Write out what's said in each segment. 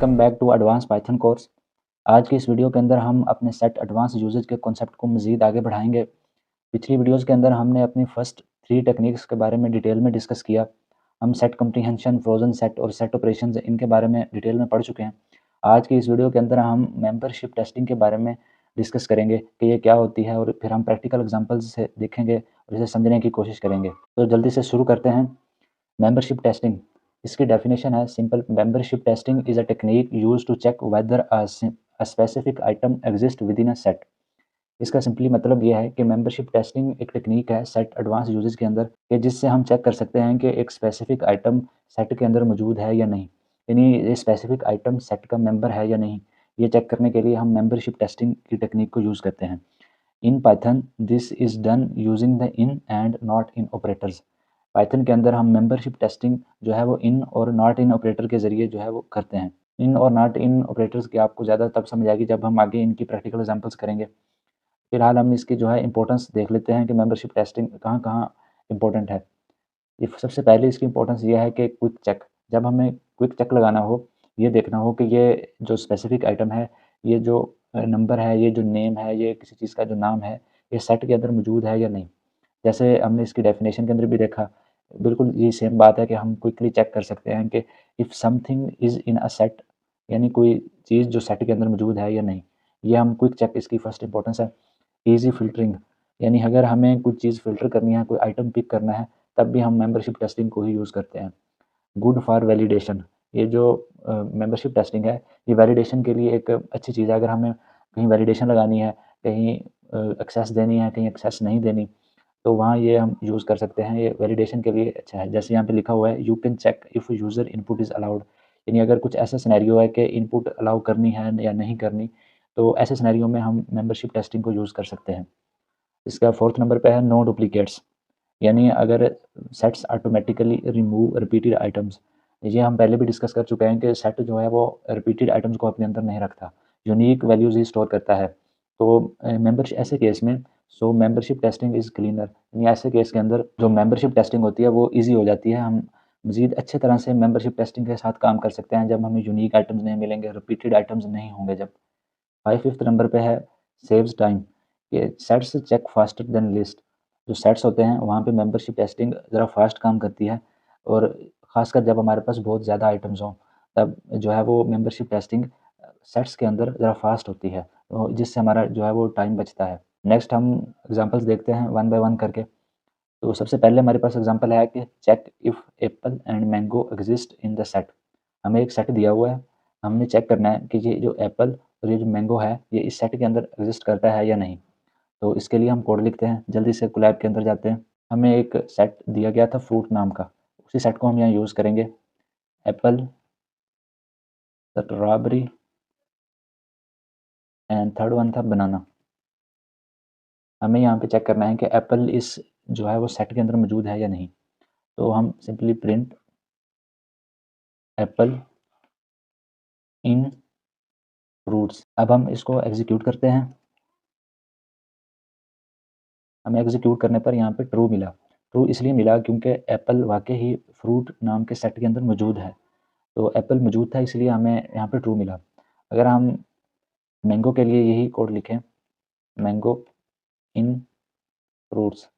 Welcome back to advance Python course. आज की इस वीडियो के अंदर हम अपने सेट एडवांस यूजेज के कॉन्सेप्ट को मज़ीद आगे बढ़ाएंगे। पिछली वीडियोस के अंदर हमने अपनी फर्स्ट 3 टेक्निक्स के बारे में डिटेल में डिस्कस किया। हम सेट कम्प्रीहेंशन, फ्रोजन सेट और सेट ऑपरेशंस इनके बारे में डिटेल में पढ़ चुके हैं। आज की इस वीडियो के अंदर हम मेंबरशिप टेस्टिंग के बारे में डिस्कस करेंगे कि ये क्या होती है, और फिर हम प्रैक्टिकल एग्जांपल्स से देखेंगे और इसे समझने की कोशिश करेंगे। तो जल्दी से शुरू करते हैं। मेंबरशिप टेस्टिंग, इसकी डेफिनेशन है simple. Membership testing is a technique used to check whether a specific item exist within a set. इसका सिंपली मतलब ये है कि मेंबरशिप टेस्टिंग एक टेक्निक है सेट एडवांस यूजेज के अंदर, कि जिससे हम चेक कर सकते हैं कि एक स्पेसिफिक आइटम सेट के अंदर मौजूद है या नहीं, यानी ये स्पेसिफिक आइटम सेट का मेंबर है या नहीं। ये चेक करने के लिए हम मेंबरशिप टेस्टिंग की टेक्निक को यूज़ करते हैं। In Python this is done using the in and not in operators. Python के अंदर हम मेंबरशिप टेस्टिंग जो है वो इन और नॉट इन ऑपरेटर के ज़रिए जो है वो करते हैं। इन और नॉट इन ऑपरेटर्स की आपको ज़्यादा तब समझ आएगी जब हम आगे इनकी प्रैक्टिकल एग्जांपल्स करेंगे। फिलहाल हम इसकी जो है इंपॉर्टेंस देख लेते हैं कि मेंबरशिप टेस्टिंग कहाँ-कहाँ इंपॉर्टेंट है। ये सबसे पहले इसकी इंपॉर्टेंस ये है कि क्विक चेक। जब हमें क्विक चेक लगाना हो, ये देखना हो कि ये जो स्पेसिफिक आइटम है, ये जो नंबर है, ये जो नेम है, ये किसी चीज़ का जो नाम है, ये सेट के अंदर मौजूद है या नहीं। जैसे हमने इसकी डेफिनेशन के अंदर भी देखा, बिल्कुल ये सेम बात है कि हम क्विकली चेक कर सकते हैं कि if something is in a set, यानी कोई चीज़ जो सेट के अंदर मौजूद है या नहीं। ये हम क्विक चेक, इसकी फर्स्ट इंपॉर्टेंस है। ईज़ी फ़िल्टरिंग, यानी अगर हमें कुछ चीज़ फ़िल्टर करनी है, कोई आइटम पिक करना है, तब भी हम मेंबरशिप टेस्टिंग को ही यूज़ करते हैं। गुड फॉर वैलिडेशन, ये जो मेंबरशिप टेस्टिंग है, ये वैलिडेशन के लिए एक अच्छी चीज़ है। अगर हमें कहीं वैलिडेशन लगानी है, कहीं एक्सेस देनी है, कहीं एक्सेस नहीं देनी, तो वहाँ ये हम यूज़ कर सकते हैं। ये वैलिडेशन के लिए अच्छा है। जैसे यहाँ पे लिखा हुआ है, you can check if user input is allowed, यानी अगर कुछ ऐसा सिनेरियो है कि इनपुट अलाउ करनी है या नहीं करनी, तो ऐसे सिनेरियो में हम मेंबरशिप टेस्टिंग को यूज़ कर सकते हैं। इसका 4th नंबर पे है नो डुप्लीकेट्स, यानी अगर sets automatically remove repeated items. ये हम पहले भी डिस्कस कर चुके हैं कि सेट जो है वो रिपीटेड आइटम्स को अपने अंदर नहीं रखता, यूनिक वैल्यूज़ ही स्टोर करता है। तो मेंबरशिप ऐसे केस में मेंबरशिप टेस्टिंग इज़ क्लीनर, यानी ऐसे केस के अंदर जो मेंबरशिप टेस्टिंग होती है वो ईज़ी हो जाती है। हम मज़ीद अच्छे तरह से मेंबरशिप टेस्टिंग के साथ काम कर सकते हैं जब हमें यूनिक आइटम्स नहीं मिलेंगे, रिपीटेड आइटम्स नहीं होंगे जब। 5th नंबर पे है सेव्स टाइम, ये sets check faster than list. जो सेट्स होते हैं वहाँ पे मेंबरशिप टेस्टिंग ज़रा फास्ट काम करती है, और ख़ासकर जब हमारे पास बहुत ज़्यादा आइटम्स हों, तब जो है वो मेंबरशिप टेस्टिंग सेट्स के अंदर ज़रा फास्ट होती है, तो जिससे हमारा जो है वो टाइम बचता है। नेक्स्ट हम एग्जांपल्स देखते हैं वन बाय वन करके। तो सबसे पहले हमारे पास एग्जांपल है कि check if apple and mango exist in the set. हमें एक सेट दिया हुआ है, हमने चेक करना है कि ये जो एप्पल और ये जो मैंगो है, ये इस सेट के अंदर एक्जिस्ट करता है या नहीं। तो इसके लिए हम कोड लिखते हैं, जल्दी से कोलैब के अंदर जाते हैं। हमें एक सेट दिया गया था फ्रूट नाम का, उसी सेट को हम यहाँ यूज़ करेंगे। Apple, strawberry and third one था बनाना। हमें यहाँ पे चेक करना है कि एप्पल इस जो है वो सेट के अंदर मौजूद है या नहीं। तो हम simply print apple in fruits. अब हम इसको एग्जीक्यूट करते हैं। हमें एग्जीक्यूट करने पर यहाँ पे ट्रू मिला। ट्रू इसलिए मिला क्योंकि एप्पल वाक़ई ही फ्रूट नाम के सेट के अंदर मौजूद है। तो एप्पल मौजूद था, इसलिए हमें यहाँ पे ट्रू मिला। अगर हम मैंगो के लिए यही कोड लिखें, मैंगो इन फ्रूट्स,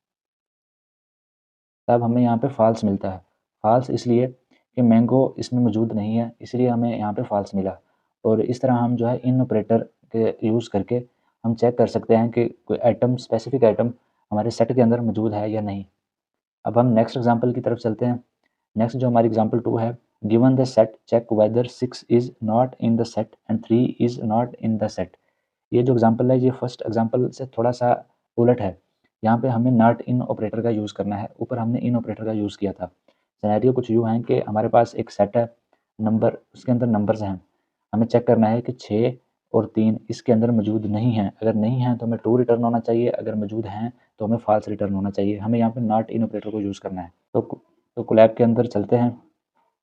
तब हमें यहाँ पे फ़ॉल्स मिलता है। फ़ॉल्स इसलिए कि मैंगो इसमें मौजूद नहीं है, इसलिए हमें यहाँ पे फ़ॉल्स मिला। और इस तरह हम जो है इन ऑपरेटर के यूज़ करके हम चेक कर सकते हैं कि कोई आइटम, स्पेसिफिक आइटम हमारे सेट के अंदर मौजूद है या नहीं। अब हम नेक्स्ट एग्जांपल की तरफ चलते हैं। नेक्स्ट जो हमारी एग्जांपल 2 है, given the set check whether 6 is not in the set and 3 is not in the set. ये जो एग्जांपल है, ये फर्स्ट एग्जांपल से थोड़ा-सा उलट है। यहाँ पे हमें नॉट इन ऑपरेटर का यूज़ करना है, ऊपर हमने इन ऑपरेटर का यूज़ किया था। सिनेरियो कुछ यूँ है कि हमारे पास एक सेट है, नंबर, उसके अंदर नंबर्स हैं। हमें चेक करना है कि 6 और 3 इसके अंदर मौजूद नहीं हैं। अगर नहीं हैं तो हमें ट्रू रिटर्न होना चाहिए, अगर मौजूद हैं तो हमें फ़ॉल्स रिटर्न होना चाहिए। हमें यहाँ पे नॉट इन ऑपरेटर को यूज़ करना है। तो कोलैब के अंदर चलते हैं।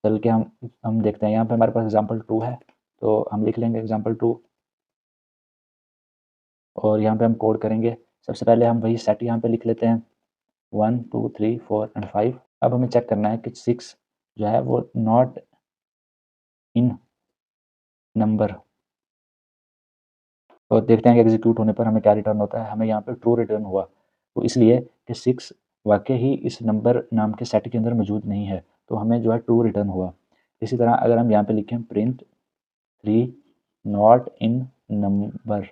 चल के हम देखते हैं, यहाँ पे हमारे पास एग्जांपल 2 है, तो हम लिख लेंगे एग्जांपल 2 और यहाँ पे हम कोड करेंगे। सबसे पहले हम वही सेट यहाँ पे लिख लेते हैं, 1 2 3 4 एंड 5। अब हमें चेक करना है कि 6 जो है वो नॉट इन नंबर। तो देखते हैं कि एग्जीक्यूट होने पर हमें क्या रिटर्न होता है। हमें यहाँ पे ट्रू रिटर्न हुआ, तो इसलिए कि 6 वाक़ई ही इस नंबर नाम के सेट के अंदर मौजूद नहीं है, तो हमें जो है ट्रू रिटर्न हुआ। इसी तरह अगर हम यहाँ पे लिखें प्रिंट 3 नॉट इन नंबर,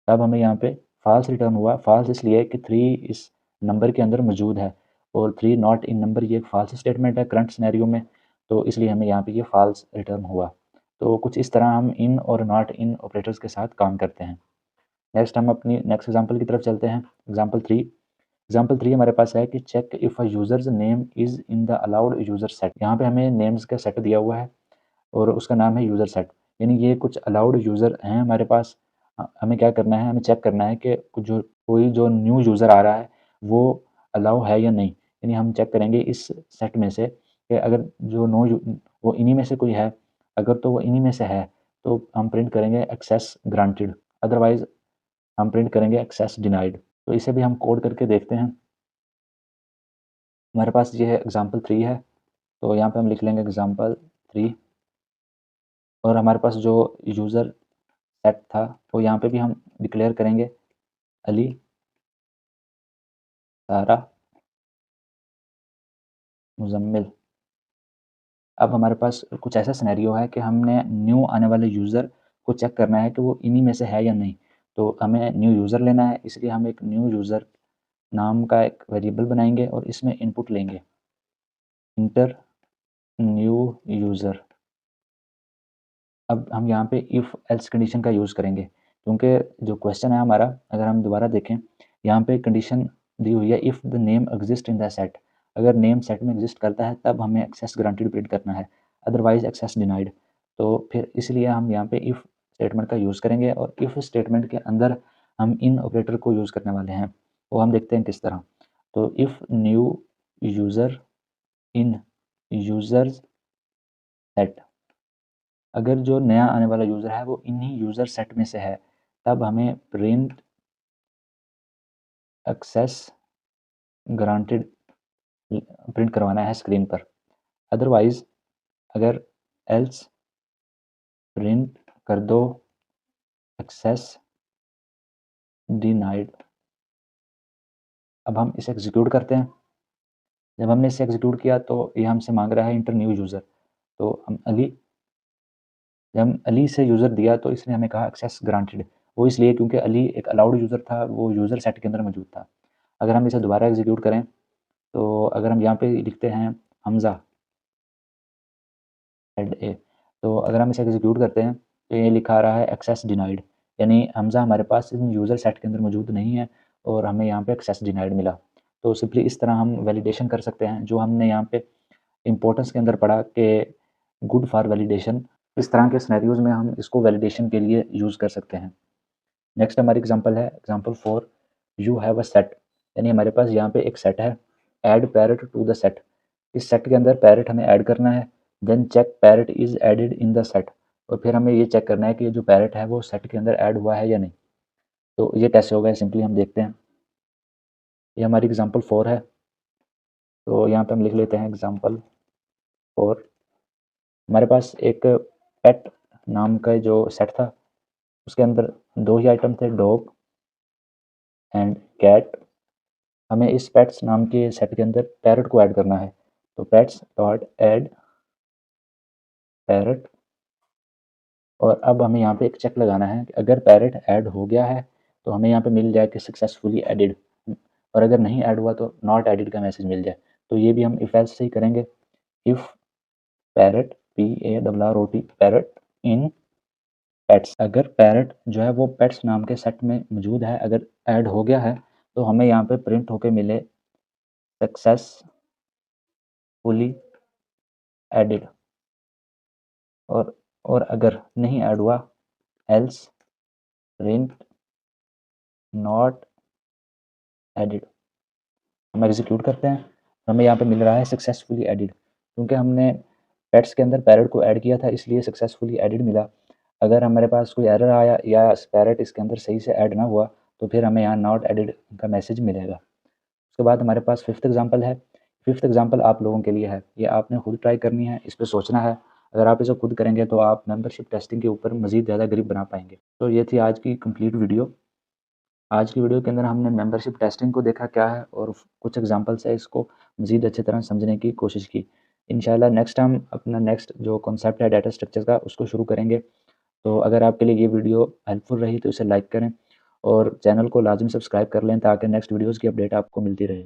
तब हमें यहाँ पे फॉल्स रिटर्न हुआ। फॉल्स इसलिए कि 3 इस नंबर के अंदर मौजूद है और 3 नॉट इन नंबर ये एक फॉल्स स्टेटमेंट है करंट सिनेरियो में, तो इसलिए हमें यहाँ पे ये फॉल्स रिटर्न हुआ। तो कुछ इस तरह हम इन और नॉट इन ऑपरेटर्स के साथ काम करते हैं। नेक्स्ट हम अपनी नेक्स्ट एग्जांपल की तरफ चलते हैं। एग्जांपल 3 हमारे पास है कि check if a user's name is in the allowed user set. यहाँ पे हमें नेम्स का सेट दिया हुआ है और उसका नाम है यूज़र सेट, यानी ये कुछ अलाउड यूज़र हैं हमारे पास। हमें क्या करना है, हमें चेक करना है कि कोई जो न्यू यूज़र आ रहा है वो अलाउ है या नहीं। यानी हम चेक करेंगे इस सेट में से कि अगर जो नो वो इन्हीं में से कोई है, अगर तो वो इन्हीं में से है तो हम प्रिंट करेंगे एक्सेस ग्रांटेड, अदरवाइज़ हम प्रिंट करेंगे एक्सेस डिनाइड। तो इसे भी हम कोड करके देखते हैं। हमारे पास ये है एग्जांपल 3 है, तो यहाँ पे हम लिख लेंगे एग्जांपल 3 और हमारे पास जो यूज़र सेट था तो यहाँ पे भी हम डिक्लेयर करेंगे अली, सारा, मुज़म्मिल। अब हमारे पास कुछ ऐसा सिनेरियो है कि हमने न्यू आने वाले यूज़र को चेक करना है कि वो इन्हीं में से है या नहीं। तो हमें न्यू यूज़र लेना है, इसलिए हम एक न्यू यूज़र नाम का एक वेरिएबल बनाएंगे और इसमें इनपुट लेंगे इंटर न्यू यूज़र। अब हम यहाँ पे इफ़ एल्स कंडीशन का यूज़ करेंगे, क्योंकि जो क्वेश्चन है हमारा, अगर हम दोबारा देखें, यहाँ पे कंडीशन दी हुई है if the name exist in the set. अगर नेम सेट में एग्जिस्ट करता है तब हमें एक्सेस ग्रांटेड प्रिंट करना है, अदरवाइज एक्सेस डिनाइड। तो फिर इसलिए हम यहाँ पे इफ़ स्टेटमेंट का यूज़ करेंगे और इफ़ स्टेटमेंट के अंदर हम इन ऑपरेटर को यूज़ करने वाले हैं, वो हम देखते हैं किस तरह। तो if new user in users set, अगर जो नया आने वाला यूज़र है वो इन्हीं यूज़र सेट में से है, तब हमें प्रिंट एक्सेस ग्रांटेड प्रिंट करवाना है स्क्रीन पर। अदरवाइज़ अगर एल्स प्रिंट कर दो एक्सेस डिनाइड। अब हम इसे एग्जीक्यूट करते हैं। जब हमने इसे एग्जीक्यूट किया तो ये हमसे मांग रहा है इंटर न्यू यूज़र। तो हम अली, जब हम अली से यूज़र दिया तो इसने हमें कहा एक्सेस ग्रांटेड। वो इसलिए क्योंकि अली एक अलाउड यूज़र था, वो यूज़र सेट के अंदर मौजूद था। अगर हम इसे दोबारा एग्जीक्यूट करें तो अगर हम यहाँ पे लिखते हैं हमज़ा हेड ए, तो अगर हम इसे एग्जीक्यूट करते हैं तो ये लिखा आ रहा है एक्सेस डिनाइड, यानी हमज़ा हमारे पास यूज़र सेट के अंदर मौजूद नहीं है और हमें यहाँ पे एक्सेस डिनाइड मिला। तो सिंपली इस तरह हम वैलिडेशन कर सकते हैं, जो हमने यहाँ पे इंपॉर्टेंस के अंदर पढ़ा कि गुड फॉर वैलिडेशन। इस तरह के सिनेरियोज़ में हम इसको वैलिडेशन के लिए यूज़ कर सकते हैं। नेक्स्ट हमारी एग्जांपल है example 4, you have a set, यानी हमारे पास यहाँ पे एक सेट है। Add parrot to the set, इस सेट के अंदर पैरेट हमें ऐड करना है। Then check parrot is added in the set, और फिर हमें ये चेक करना है कि ये जो पैरेट है वो सेट के अंदर ऐड हुआ है या नहीं। तो ये कैसे होगा, सिंपली हम देखते हैं। ये हमारी एग्जांपल 4 है, तो यहाँ पे हम लिख लेते हैं एग्जांपल 4। हमारे पास एक पेट नाम का जो सेट था उसके अंदर दो ही आइटम थे, डॉग एंड कैट। हमें इस पेट्स नाम के सेट के अंदर पैरट को ऐड करना है। तो पेट्स डॉट ऐड पैरट, और अब हमें यहाँ पे एक चेक लगाना है कि अगर पैरट ऐड हो गया है तो हमें यहाँ पे मिल जाए कि सक्सेसफुली एडिड, और अगर नहीं ऐड हुआ तो नॉट एडिड का मैसेज मिल जाए। तो ये भी हम इफ एल्स से ही करेंगे। If parrot PARROT parrot in pets, अगर पैरट जो है वो पेट्स नाम के सेट में मौजूद है, अगर ऐड हो गया है तो हमें यहाँ पे प्रिंट होके मिले सक्सेसफुली एडिड, और अगर नहीं ऐड हुआ एल्स प्रिंट नॉट एडिड। हम एग्जीक्यूट करते हैं, हमें यहाँ पे मिल रहा है सक्सेसफुली एडिड, क्योंकि हमने पेट्स के अंदर पैरट को ऐड किया था इसलिए सक्सेसफुली एडिड मिला। अगर हमारे पास कोई एरर आया या पैरट इसके अंदर सही से ऐड ना हुआ तो फिर हमें यहाँ नॉट एडिड का मैसेज मिलेगा। उसके बाद हमारे पास फिफ्थ एग्जाम्पल है। फिफ्थ एग्जाम्पल आप लोगों के लिए है, ये आपने खुद ट्राई करनी है, इस पर सोचना है। अगर आप इसे खुद करेंगे तो आप मेंबरशिप टेस्टिंग के ऊपर मज़ीद ज़्यादा ग्रिप बना पाएंगे। तो ये थी आज की कंप्लीट वीडियो। आज की वीडियो के अंदर हमने मेंबरशिप टेस्टिंग को देखा क्या है और कुछ एग्जांपल से इसको मज़ीद अच्छी तरह समझने की कोशिश की। इंशाल्लाह नेक्स्ट हम अपना नेक्स्ट जो कॉन्सेप्ट है डाटा स्ट्रक्चर का उसको शुरू करेंगे। तो अगर आपके लिए ये वीडियो हेल्पफुल रही तो इसे लाइक करें और चैनल को लाज़िम सब्सक्राइब कर लें ताकि नेक्स्ट वीडियोज़ की अपडेट आपको मिलती रहे।